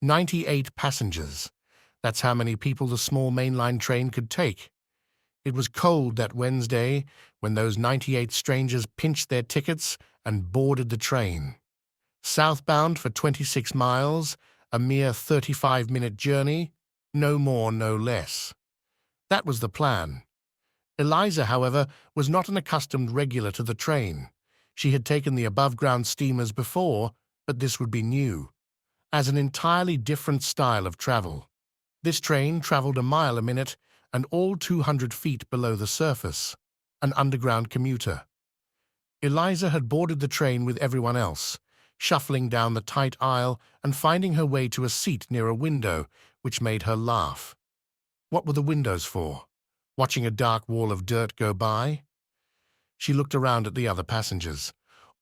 98 passengers. That's how many people the small mainline train could take. It was cold that Wednesday when those 98 strangers pinched their tickets and boarded the train. Southbound for 26 miles, a mere 35-minute journey, no more, no less. That was the plan. Eliza, however, was not an accustomed regular to the train. She had taken the above-ground steamers before, but this would be new, as an entirely different style of travel. This train traveled a mile a minute and all 200 feet below the surface, an underground commuter. Eliza had boarded the train with everyone else, shuffling down the tight aisle and finding her way to a seat near a window, which made her laugh. What were the windows for? Watching a dark wall of dirt go by? She looked around at the other passengers,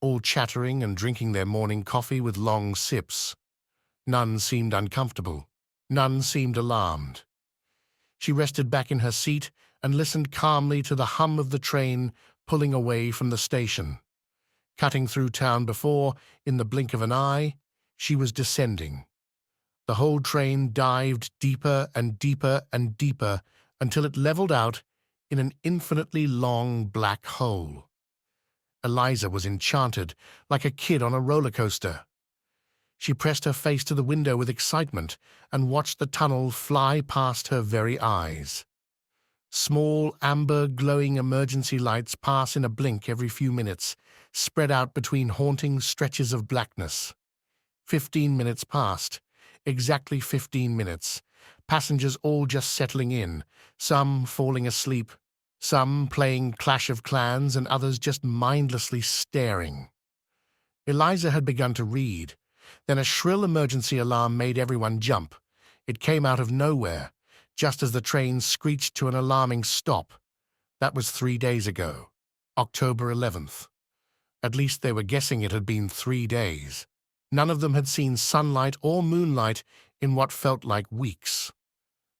all chattering and drinking their morning coffee with long sips. None seemed uncomfortable. None seemed alarmed. She rested back in her seat and listened calmly to the hum of the train pulling away from the station. Cutting through town before, in the blink of an eye, she was descending. The whole train dived deeper and deeper and deeper until it leveled out in an infinitely long black hole. Eliza was enchanted, like a kid on a roller coaster. She pressed her face to the window with excitement and watched the tunnel fly past her very eyes. Small, amber, glowing emergency lights pass in a blink every few minutes, spread out between haunting stretches of blackness. 15 minutes passed, exactly 15 minutes, passengers all just settling in, some falling asleep, some playing Clash of Clans and others just mindlessly staring. Eliza had begun to read. Then a shrill emergency alarm made everyone jump. It came out of nowhere, just as the train screeched to an alarming stop. That was 3 days ago, October 11th. At least they were guessing it had been 3 days. None of them had seen sunlight or moonlight in what felt like weeks.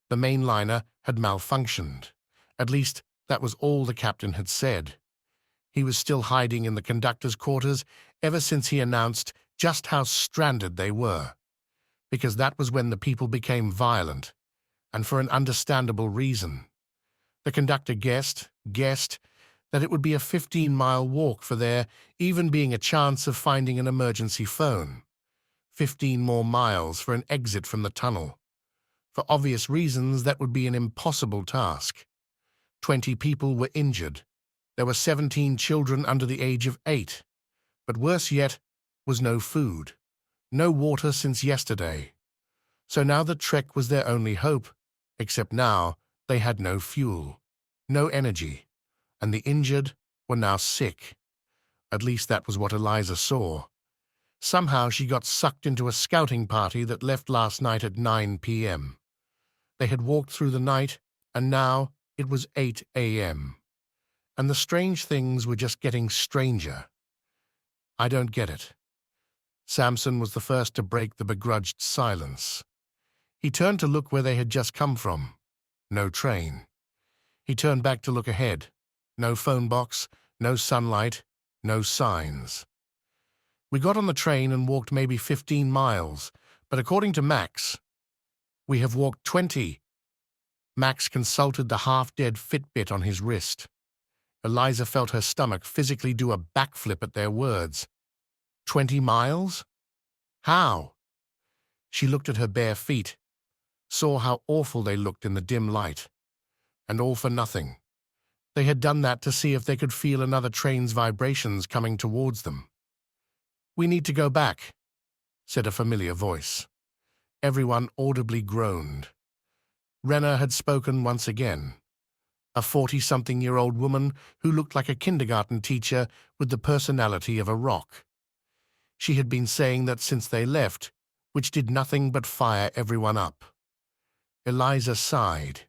The mainliner had malfunctioned. At least that was all the captain had said. He was still hiding in the conductor's quarters ever since he announced just how stranded they were, because that was when the people became violent, and for an understandable reason. The conductor guessed that it would be a 15-mile walk for there even being a chance of finding an emergency phone. 15 more miles for an exit from the tunnel. For obvious reasons, that would be an impossible task. 20 people were injured. There were 17 children under the age of 8. But worse yet was no food, no water since yesterday. So now the trek was their only hope, except now they had no fuel, no energy, and the injured were now sick. At least that was what Eliza saw. Somehow she got sucked into a scouting party that left last night at 9 p.m. They had walked through the night, and now it was 8 a.m. And the strange things were just getting stranger. I don't get it. Samson was the first to break the begrudged silence. He turned to look where they had just come from. No train. He turned back to look ahead. No phone box, no sunlight, no signs. We got on the train and walked maybe 15 miles, but according to Max, we have walked 20. Max consulted the half-dead Fitbit on his wrist. Eliza felt her stomach physically do a backflip at their words. 20 miles? How? She looked at her bare feet, saw how awful they looked in the dim light. And all for nothing. They had done that to see if they could feel another train's vibrations coming towards them. "We need to go back," said a familiar voice. Everyone audibly groaned. Renner had spoken once again. A 40-something-year-old woman who looked like a kindergarten teacher with the personality of a rock. She had been saying that since they left, which did nothing but fire everyone up. Eliza sighed.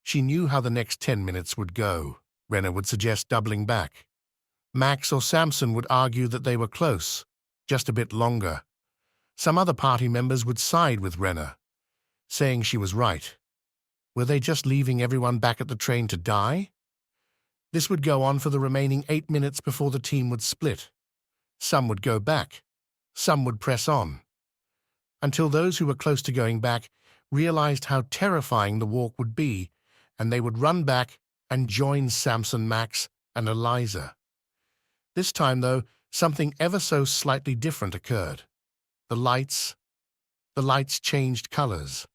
She knew how the next 10 minutes would go. Renner would suggest doubling back. Max or Samson would argue that they were close, just a bit longer. Some other party members would side with Renner, saying she was right. Were they just leaving everyone back at the train to die? This would go on for the remaining 8 minutes before the team would split. Some would go back. Some would press on. until those who were close to going back realized how terrifying the walk would be, and they would run back and join Samson, Max, and Eliza. This time, though, something ever so slightly different occurred. The lights changed colors.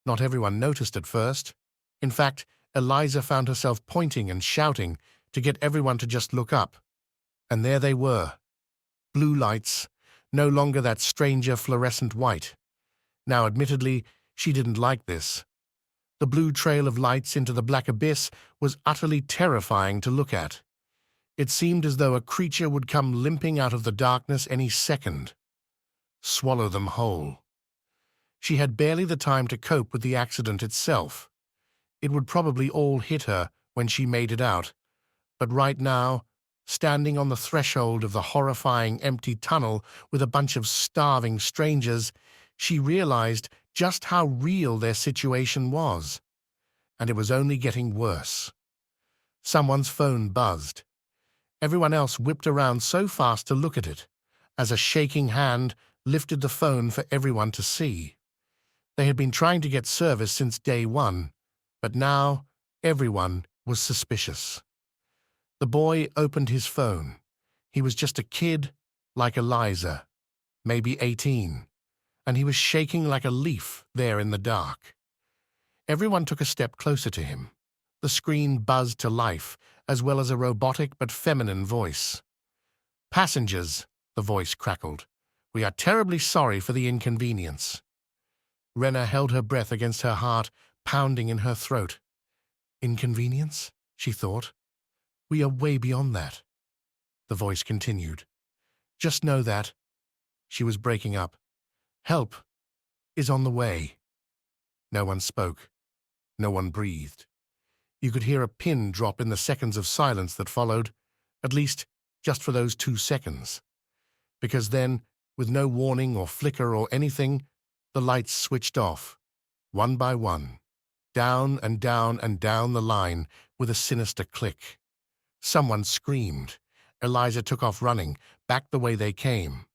Not everyone noticed at first. In fact, Eliza found herself pointing and shouting to get everyone to just look up. And there they were. Blue lights, no longer that stranger fluorescent white. Now, admittedly, she didn't like this. The blue trail of lights into the black abyss was utterly terrifying to look at. It seemed as though a creature would come limping out of the darkness any second. Swallow them whole. She had barely the time to cope with the accident itself. It would probably all hit her when she made it out, but right now, standing on the threshold of the horrifying empty tunnel with a bunch of starving strangers, she realized just how real their situation was. And it was only getting worse. Someone's phone buzzed. Everyone else whipped around so fast to look at it, as a shaking hand lifted the phone for everyone to see. They had been trying to get service since day one, but now everyone was suspicious. The boy opened his phone. He was just a kid like Eliza, maybe 18, and he was shaking like a leaf there in the dark. Everyone took a step closer to him. The screen buzzed to life, as well as a robotic but feminine voice. "Passengers," the voice crackled, "we are terribly sorry for the inconvenience." Rena held her breath against her heart, pounding in her throat. "Inconvenience?" she thought. "We are way beyond that." The voice continued. "Just know that—" She was breaking up. "Help is on the way." No one spoke. No one breathed. You could hear a pin drop in the seconds of silence that followed, at least just for those 2 seconds. Because then, with no warning or flicker or anything, the lights switched off, one by one, down and down and down the line with a sinister click. Someone screamed. Eliza took off running, back the way they came.